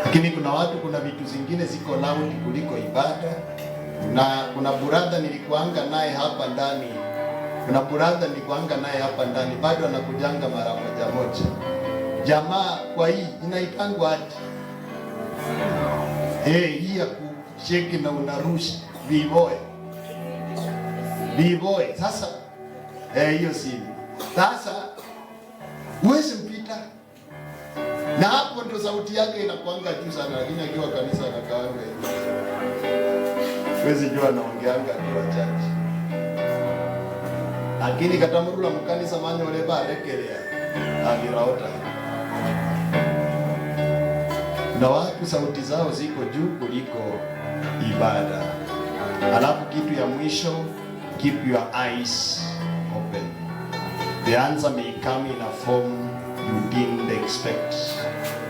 Lakini kuna watu, kuna vitu zingine ziko loud kuliko ibada. Na kuna brother nilikuanga naye hapa ndani. Bado anakujanga mara moja. Jamaa kwa hii inaitangwa ati. Hii ya kusheki na unarusha B-boy. Sasa hiyo simu. Sasa huwezi mpita. Na hapo ndio sauti yake inakuanga juu sana, lakini akiwa kanisa anakaanga hivi. Huwezi jua anaongeanga akiwa church. Lakini katamurula mkanisa manyo ole barekelea agiraota. Na watu sauti zao ziko juu kuliko ibada. Alafu kitu ya mwisho, keep your eyes open. The answer may come in a form you didn't expect.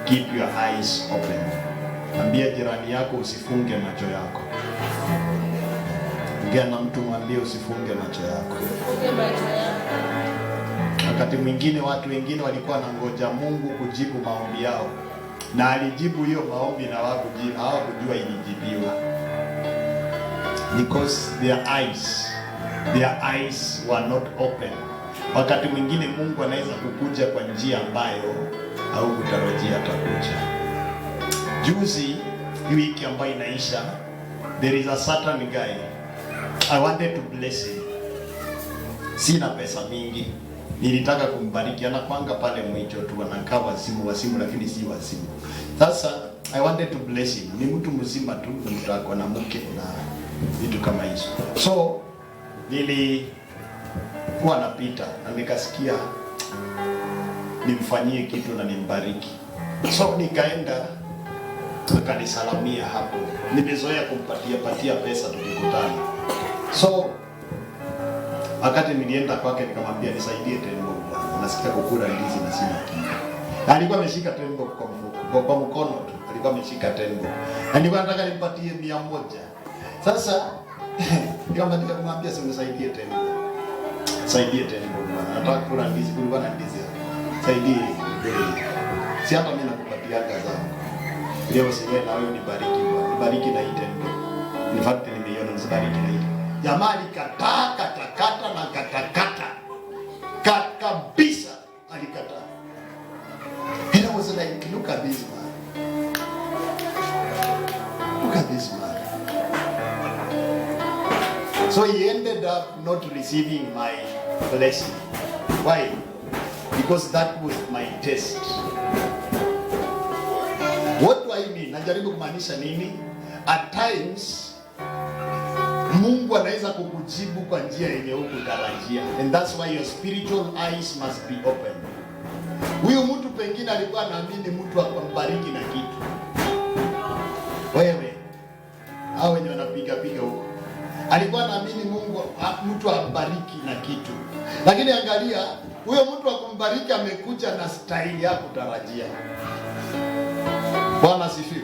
Keep your eyes open. Ambia jirani yako usifunge macho yako. Ongea na mtu mwambie usifunge macho yako. Wakati mwingine watu wengine walikuwa na ngoja Mungu kujibu maombi yao. Na alijibu hiyo maombi na hawakujua ilijibiwa. Because their eyes were not open. Wakati mwingine Mungu anaweza kukuja kwa njia ambayo haukutarajia atakuja. Juzi wiki ambayo inaisha, there is a certain guy I wanted to bless him. Sina pesa mingi, nilitaka kumbariki. Anakwanga pale mwicho tu, anakaa wasimu lakini si wasimu. Sasa I wanted to bless him. Ni mtu mzima tu, mtu ako na mke na vitu kama hizo. So nilikuwa napita na nikasikia nimfanyie kitu na nimbariki. So nikaenda akanisalamia hapo. Nimezoea kumpatia pesa tukikutana. So wakati nilienda kwake nikamwambia nisaidie tembo. Nasikia kukula ndizi na sina kitu. Na alikuwa ameshika tembo kwa mkono tu. Alikuwa ameshika tembo. Na nilikuwa nataka nimpatie 100. Sasa nikamwambia nisaidie tembo. Saidie tembo bwana. Nataka kula ndizi, kulikuwa na ndizi. Saidie. Si hata mimi nakupatia zangu. Leo siwe na wewe nibariki bwana. Nibariki na hii tembo. In fact nimeiona nibariki na hii. Jamaa alikataa kabisa alikataa. And I was like, look at this man. Look at this man. So he ended up not receiving my blessing. Why? Because that was my test. What do I mean? Najaribu kumaanisha nini? At times Mungu anaweza kukujibu kwa njia yenye hukutarajia. And that's why your spiritual eyes must be open. Huyu mtu pengine alikuwa anaamini mtu akambariki na kitu. Wewe hao wenye wanapiga huko. Alikuwa anaamini Mungu mtu ambariki na kitu. Lakini angalia, huyo mtu akumbariki amekuja na style ya kutarajia. Bwana sifiwe.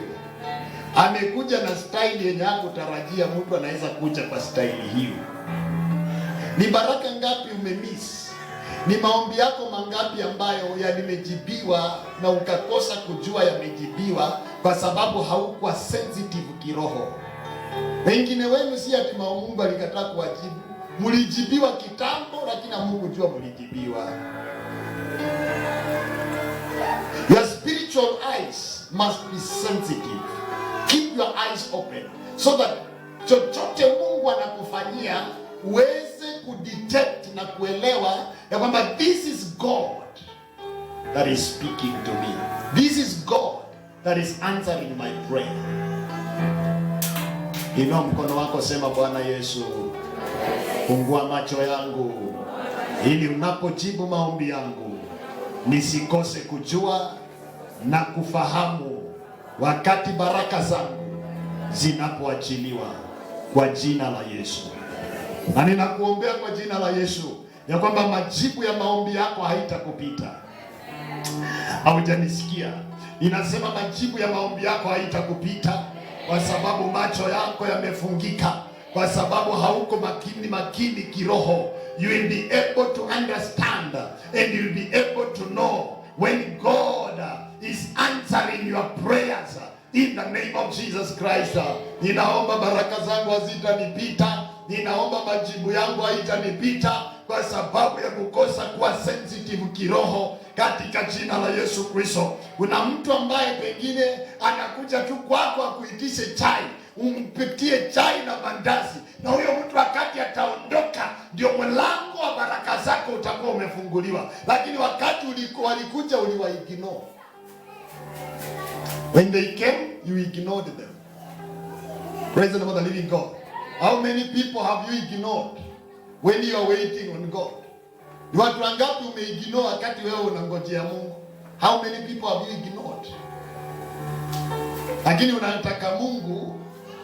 Amekuja na style yenye hakutarajia mtu anaweza kuja kwa style hiyo. Ni baraka ngapi umemiss? Ni maombi yako mangapi ambayo yalimejibiwa na ukakosa kujua yamejibiwa kwa sababu haukuwa sensitive kiroho? Wengine wenu si ati Mungu alikataa kuwajibu. Mlijibiwa kitambo lakini Mungu jua mlijibiwa. Your spiritual eyes must be sensitive. Keep your eyes open so that chochote Mungu anakufanyia uweze kudetect na kuelewa ya kwamba this is God that is speaking to me. This is God that is answering my prayer. Inua mkono wako, sema Bwana Yesu, fungua macho yangu ili unapojibu maombi yangu nisikose kujua na kufahamu wakati baraka zangu zinapoachiliwa kwa jina la Yesu. Na ninakuombea kwa jina la Yesu ya kwamba majibu ya maombi yako haitakupita. Haujanisikia? Ninasema majibu ya maombi yako haitakupita kwa sababu macho yako yamefungika, kwa sababu hauko makini kiroho. You will be able to understand and you will be able to know when God is answering your prayers in the name of Jesus Christ. Ninaomba baraka zangu hazitanipita, ninaomba majibu yangu haitanipita kwa sababu ya kukosa kuwa sensitive kiroho, katika jina la Yesu Kristo. Kuna mtu ambaye pengine anakuja tu kwako akuitishe chai, umpitie chai na mandazi, na huyo mtu wakati ataondoka ndio mlango wa baraka zako utakuwa umefunguliwa, lakini wakati walikuja uliwaignore. When they came, you ignored them. Praise the name of the living God. How many people have you ignored when you are waiting on God? Ni watu wangapi umeignore wakati wewe unangojea Mungu? How many people have you ignored? Lakini unataka Mungu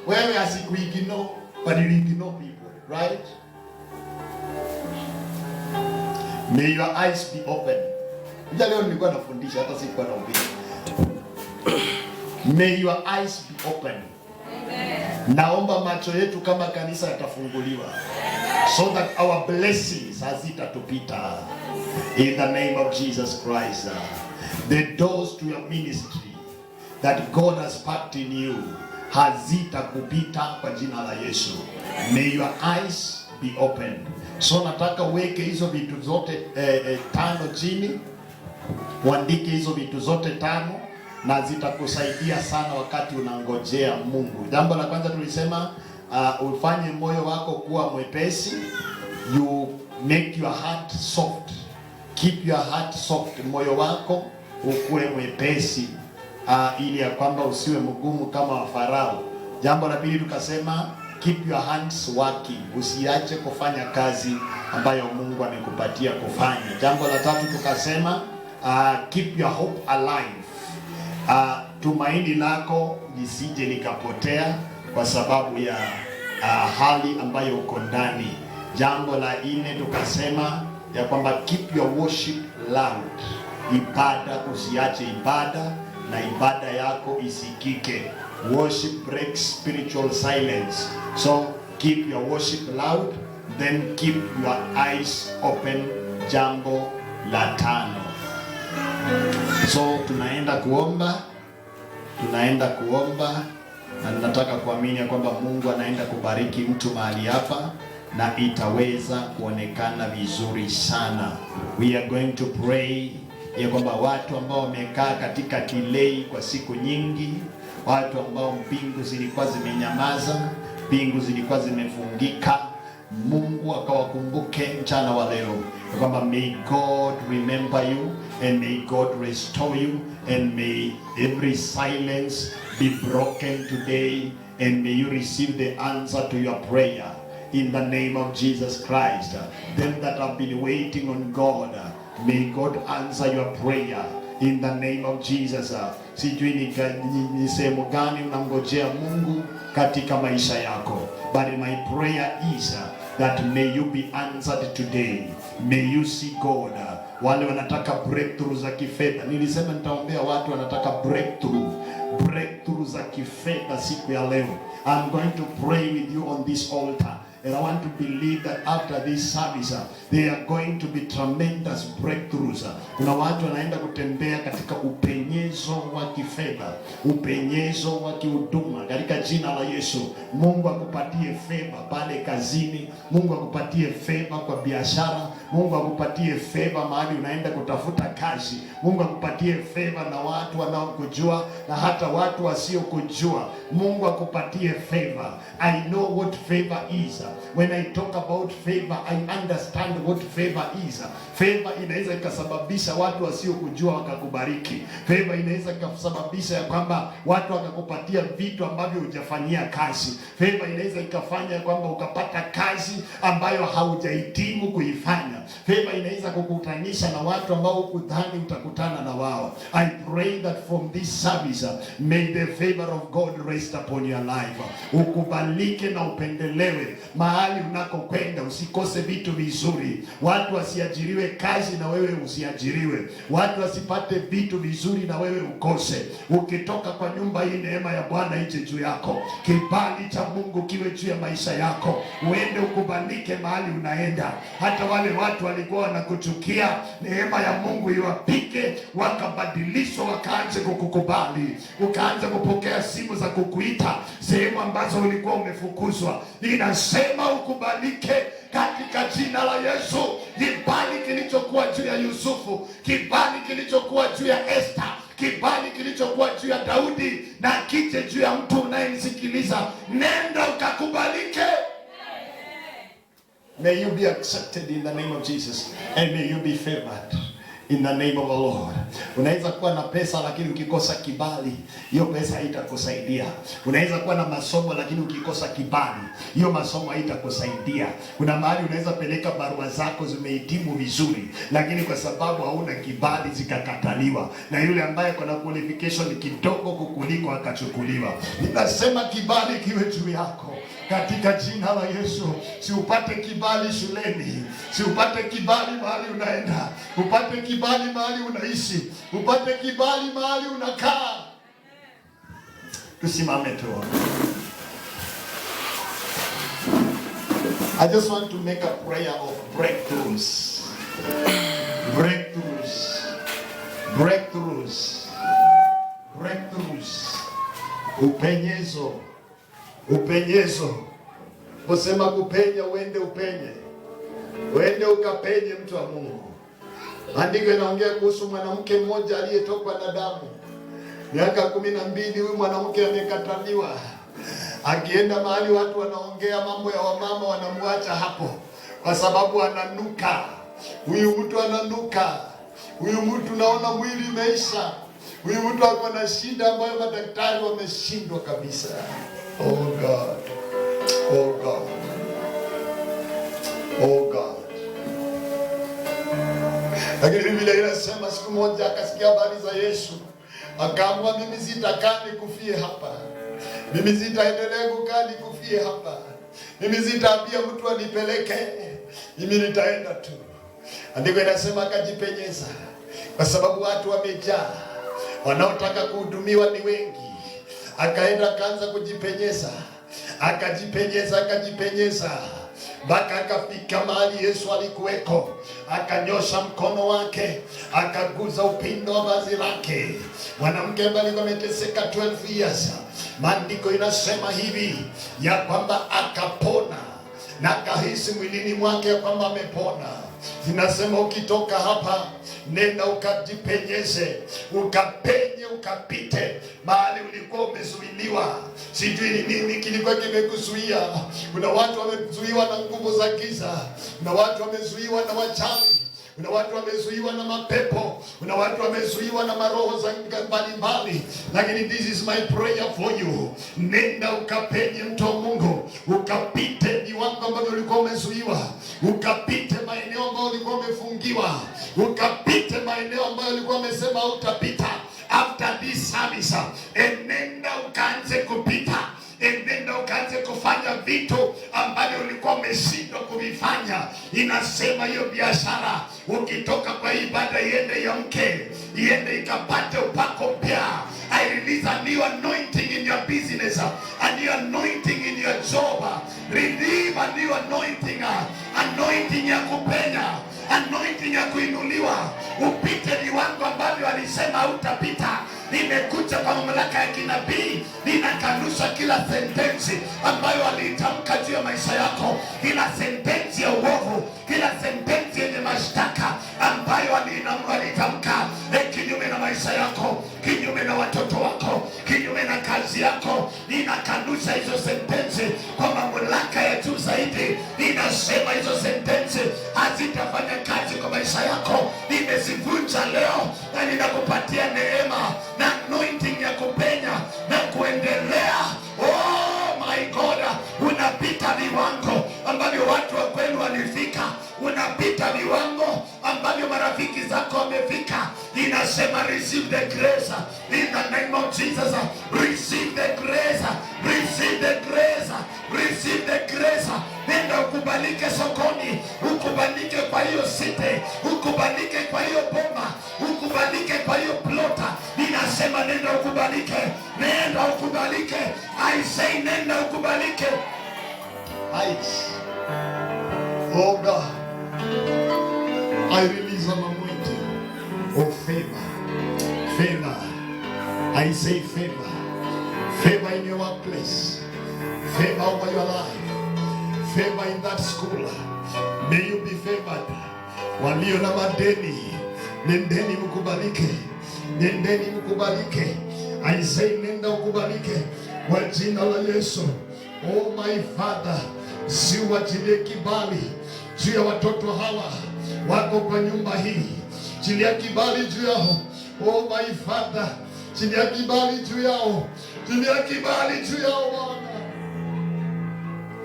wewe asikuignore, but you ignore people, right? May your eyes be open. Ndio leo nilikuwa nafundisha, hata sikuwa naongea. May your eyes be open. Amen. Naomba macho yetu kama kanisa yatafunguliwa, so that our blessings hazitatupita. In the name of Jesus Christ. The doors to your ministry that God has packed in you hazitakupita kwa jina la Yesu. May your eyes be open. So nataka uweke hizo vitu zote tano chini. Uandike hizo vitu zote tano na zitakusaidia sana wakati unangojea Mungu. Jambo la kwanza tulisema ufanye moyo wako kuwa mwepesi. You make your heart soft. Keep your heart soft. Moyo wako ukuwe mwepesi ili ya kwamba usiwe mgumu kama wa Farao. Jambo la pili tukasema keep your hands working. Usiache kufanya kazi ambayo Mungu amekupatia kufanya. Jambo la tatu tukasema keep your hope alive. Tumaini lako lisije likapotea kwa sababu ya hali ambayo uko ndani. Jambo la nne tukasema ya kwamba keep your worship loud. Ibada, usiache ibada na ibada yako isikike. Worship breaks spiritual silence. So keep your worship loud, then keep your eyes open. Jambo la tano. So tunaenda kuomba na nataka kuamini kwamba Mungu anaenda kubariki mtu mahali hapa na itaweza kuonekana vizuri sana. We are going to pray ya kwamba watu ambao wamekaa katika delay kwa siku nyingi, watu ambao mbingu zilikuwa zimenyamaza, mbingu zilikuwa zimefungika, Mungu akawakumbuke mchana wa leo. Kwamba may God remember you and may God restore you and may every silence be broken today and may you receive the answer to your prayer in the name of Jesus Christ. Them that have been waiting on God, may God answer your prayer in the name of Jesus. Sijui ni sehemu gani unangojea Mungu katika maisha yako, but my prayer is that may you be answered today. May you see God. Wale wanataka breakthrough za kifedha, nilisema nitaombea watu wanataka breakthrough za kifedha siku ya leo. I'm going to pray with you on this altar. And I want to believe that after this service, there are going to be tremendous breakthroughs. Kuna watu wanaenda kutembea katika upenyezo wa kifedha, upenyezo wa kihuduma katika jina la Yesu. Mungu akupatie favor pale kazini, Mungu akupatie favor kwa biashara, Mungu akupatie favor mahali unaenda kutafuta kazi, Mungu akupatie favor na watu wanaokujua na hata watu wasiokujua. Mungu akupatie favor. I know what favor is. When I talk about favor, I understand what favor is. Favor inaweza ikasababisha watu wasiokujua wakakubariki. Favor inaweza ikasababisha ya kwamba watu wakakupatia vitu ambavyo hujafanyia kazi. Favor inaweza ikafanya kwamba ukapata kazi ambayo haujahitimu kuifanya. Favor inaweza kukutanisha na watu ambao hukudhani utakutana na wao. I pray that from this service, may the favor of God rest upon your life. Ukubalike na upendelewe mahali unakokwenda usikose vitu vizuri, watu wasiajiriwe kazi na wewe usiajiriwe, watu wasipate vitu vizuri na wewe ukose. Ukitoka kwa nyumba hii, neema ya Bwana ije juu yako, kibali cha Mungu kiwe juu ya maisha yako, uende ukubalike mahali unaenda. Hata wale watu walikuwa wanakuchukia, neema ya Mungu iwapike, wakabadilishwa, wakaanze kukukubali, ukaanza kupokea simu za kukuita sehemu ambazo ulikuwa umefukuzwa. Ninasema ukubalike katika jina la Yesu. Kibali kilichokuwa juu ya Yusufu, kibali kilichokuwa juu ya Esther, kibali kilichokuwa juu ya Daudi, na kije juu ya mtu unayemsikiliza. Nenda ukakubalike. May you be accepted in the name of Jesus, and may you be favored in the name of the Lord. Unaweza kuwa na pesa lakini ukikosa kibali, hiyo pesa haitakusaidia. Unaweza kuwa na masomo lakini ukikosa kibali, hiyo masomo haitakusaidia. Kuna mahali unaweza peleka barua zako zimehitimu vizuri, lakini kwa sababu hauna kibali zikakataliwa, na yule ambaye kuna qualification kidogo kukuliko akachukuliwa. Ninasema kibali kiwe juu yako katika jina la Yesu. Si upate kibali shuleni, si upate kibali mahali unaenda, upate kibali mahali unaishi, upate kibali mahali unakaa. Tusimame tu. I just want to make a prayer of breakthroughs. Breakthroughs. Breakthroughs. Breakthroughs. Upenyezo. Upenyezo. Kusema kupenya, uende upenye. Uende ukapenye, mtu wa Mungu. Andiko inaongea kuhusu mwanamke mmoja aliyetokwa na damu miaka 12. Huyu mwanamke amekataliwa. Akienda mahali watu wanaongea mambo ya wamama, wanamwacha hapo kwa sababu ananuka. Huyu mtu ananuka. Huyu mtu naona mwili imeisha. Huyu mtu ako na shida ambayo madaktari wameshindwa kabisa. Oh God. Oh God. Oh God. Lakini Biblia inasema siku moja akasikia habari za Yesu, akaamua, mimi sitakaa nikufie hapa. Mimi sitaendelea kukaa nikufie hapa. Mimi sitaambia mtu anipeleke. Mimi nitaenda tu. Andiko inasema akajipenyeza, kwa sababu watu wamejaa, wanaotaka kuhudumiwa ni wengi. Akaenda akaanza kujipenyeza. Akajipenyeza mpaka akafika mahali Yesu alikuweko. Akanyosha mkono wake, akaguza upindo wa vazi lake. Mwanamke ambaye alikuwa ameteseka 12 years, maandiko inasema hivi ya kwamba akapona na akahisi mwilini mwake ya kwamba amepona. Zinasema ukitoka hapa, nenda ukajipenyeze, ukapenye, ukapite mahali ulikuwa umezuiliwa. Sijui ni nini kilikuwa kimekuzuia. Kuna watu wamezuiwa na nguvu za giza, kuna watu wamezuiwa na wachawi, kuna watu wamezuiwa na mapepo, kuna watu wamezuiwa na maroho za mbalimbali. Lakini this is my prayer for you. Nenda ukapenye, mtu wa Mungu, ukapite viwango ambavyo ulikuwa umezuiwa, ukapite maeneo ambayo ulikuwa umefungiwa, ukapite maeneo ambayo ulikuwa umesema hutapita. After this service, nenda ukaanze kupita. Nenda ukaanze kufanya vitu ambavyo ulikuwa umeshindwa kuvifanya. Inasema hiyo biashara ukitoka kwa ibada iende yamke, iende ikapate upako mpya. I release a new anointing in your business, a new anointing in your job. Receive a new anointing, anointing ya kupenya, anointing ya kuinuliwa, upite viwango ambavyo alisema hutapita. Nimekuja kwa mamlaka ya kinabii, ninakanusha kila sentensi ambayo alitamka juu ya maisha yako, kila sentensi ya uovu, kila sentensi yenye mashtaka ambayo alitamka kinyume na maisha yako, kinyume na watoto wako, kinyume na kazi yako. Ninakanusha hizo sentensi kwa mamlaka ya juu zaidi. Ninasema hizo sentensi hazitafanya kazi kwa maisha yako. Nimezivunja leo na ninakupatia neema na anointing ya kupenya na kuendelea. Oh my God, unapita viwango ambavyo watu wa kwenu walifika. Unapita viwango ambavyo marafiki zako wamefika. Ninasema receive the grace in the name of Jesus. Receive the grace. Receive the grace. Receive receive the grace. Nenda ukubalike sokoni, ukubalike kwa hiyo city, ukubalike kwa hiyo boma, ukubalike kwa hiyo plota. Ninasema nenda ukubalike, nenda ukubalike. I say nenda ukubalike. Oh God, I release an anointing of favor. Favor. I say favor. Favor in your workplace. Favor over your life. Favor in that school. May you be favored. Walio na madeni, nendeni mkubalike. Nendeni mkubalike. I say nenda ukubalike kwa jina la Yesu. Oh my Father, siwachilie kibali juu ya watoto hawa wako kwa nyumba hii. Chilia kibali juu yao. Oh my Father, chilia kibali juu yao. Chilia kibali juu yao Bwana.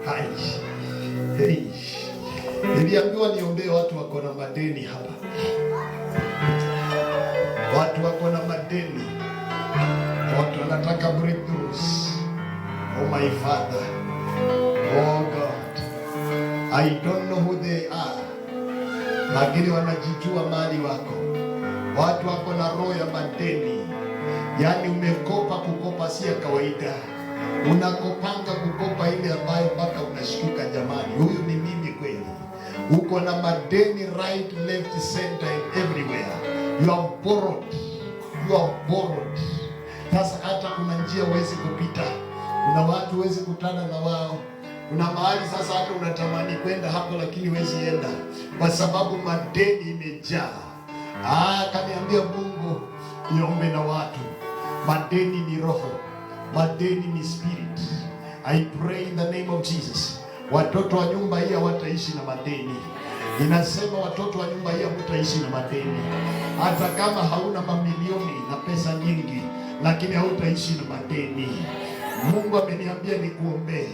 Hai. Hey. Niliambiwa niombee watu wako na madeni hapa. Watu wako na madeni. Watu wanataka breakthroughs. Oh my Father. Oh God. I don't know who they are. Lakini wanajijua mali wako. Watu wako na roho ya madeni. Yaani umekopa, kukopa si ya kawaida. Unakopanga kukopa ile ambayo mpaka unashtuka, jamani, huyu ni mimi kweli? Uko na madeni right, left, center and everywhere. You have borrowed. You have borrowed. Sasa hata kuna njia huwezi kupita. Kuna watu huwezi kutana na wao. Kuna mahali sasa hata unatamani kwenda hapo lakini huwezi enda kwa sababu madeni imejaa. Kaniambia Mungu niombe na watu. Madeni ni roho. Madeni ni spirit. I pray in the name of Jesus. Watoto wa nyumba hii hawataishi na madeni. Ninasema watoto wa nyumba hii hawataishi na madeni. Hata kama hauna mamilioni na pesa nyingi, lakini hautaishi na madeni. Mungu ameniambia nikuombee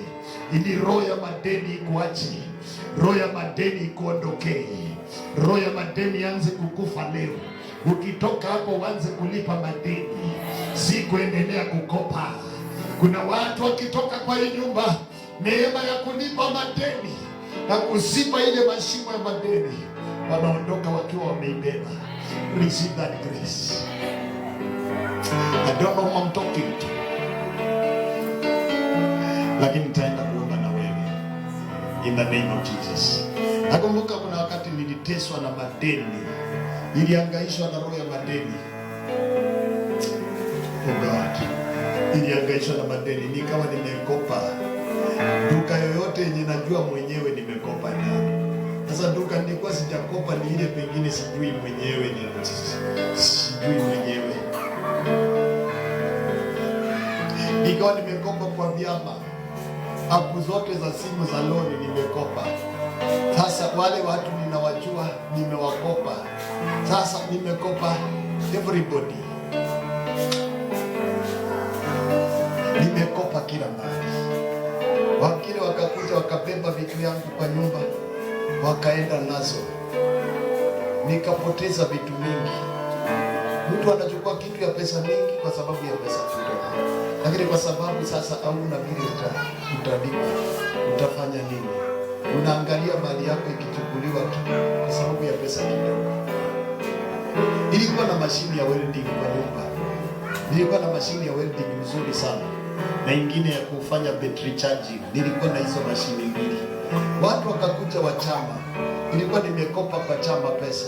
ili roho ya madeni ikuache. Roho ya madeni ikuondokee. Roho ya madeni anze kukufa leo. Ukitoka hapo uanze kulipa madeni, si kuendelea kukopa. Kuna watu wakitoka kwa hii nyumba, neema ya kulipa madeni na kuziba ile mashimo ya madeni, wanaondoka wakiwa wameibeba. Receive that grace. I don't know who I'm talking to, lakini nitaenda kuomba na wewe in the name of Jesus. Nakumbuka kuna wakati niliteswa na madeni, nilihangaishwa na roho ya madeni. Oh God, nilihangaishwa na madeni, nikawa nimekopa duka yoyote yenye najua mwenyewe nimekopa nayo. Sasa duka nilikuwa sijakopa ni ile pengine sijui mwenyewe nikawa nimekopa kwa vyama. Apu zote za simu za loan nimekopa. Sasa wale watu ninawajua nimewakopa. Sasa nimekopa everybody. Nimekopa kila mahali. Wakile wakakuja wakabeba vitu yangu kwa nyumba, wakaenda nazo. Nikapoteza vitu mingi. Mtu anachukua kitu ya pesa mingi kwa sababu ya pesa kidogo. Lakini kwa sababu sasa hauna vile utalipa, utafanya nini? Unaangalia mali yako ikichukuliwa tu kwa sababu ya pesa kidogo. Nilikuwa na mashini ya welding kwa nyumba. Nilikuwa na mashini ya welding nzuri sana, na ingine ya kufanya battery charging. Nilikuwa na hizo mashini mbili. Watu wakakuja wa chama. Nilikuwa nimekopa kwa chama pesa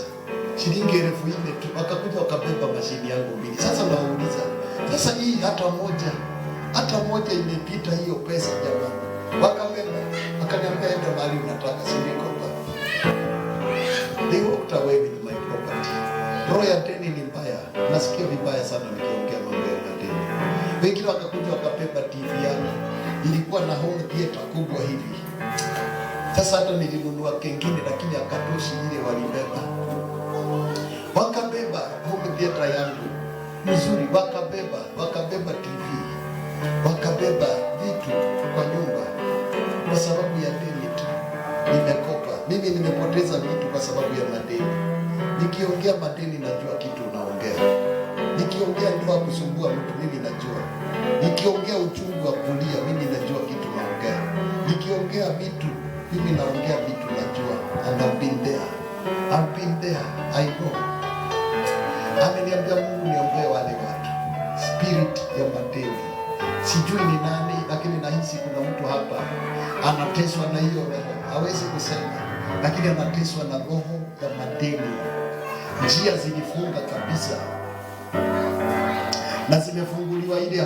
shilingi 4,000 tu, wakakuja wakabeba mashini yangu mbili. Sasa nauliza, sasa hii hata moja imepita hiyo pesa jamani. Wakabeba, wakaniambia enda mahali unataka, si nikopa. They walked away with my property. Roho ya deni ni mbaya. Nasikia vibaya sana nikiongea mambo ya deni. Wengine wakakuja wakabeba TV yangu. Ilikuwa na home theater kubwa hivi. Sasa hata nilinunua kengine lakini akatoshi ile walibeba. Wakabeba home theater yangu mzuri, wakabeba TV, wakabeba vitu kwa nyumba kwa sababu ya deni tu. Nimekopa. Mimi nimepoteza vitu kwa sababu ya madeni. Nikiongea madeni najua kitu unaongea. Nikiongea ndoa kusumbua mtu mimi najua. Nikiongea uchungu wa kulia mimi najua kitu naongea. anaongea vitu, mimi naongea vitu najua, and I've been there, I know. Ameniambia Mungu niombee wale watu, spirit ya madeni. Sijui ni nani, lakini nahisi kuna mtu hapa anateswa na hiyo roho, hawezi kusema, lakini anateswa na roho ya madeni. Njia zilifunga kabisa na zimefunguliwa ile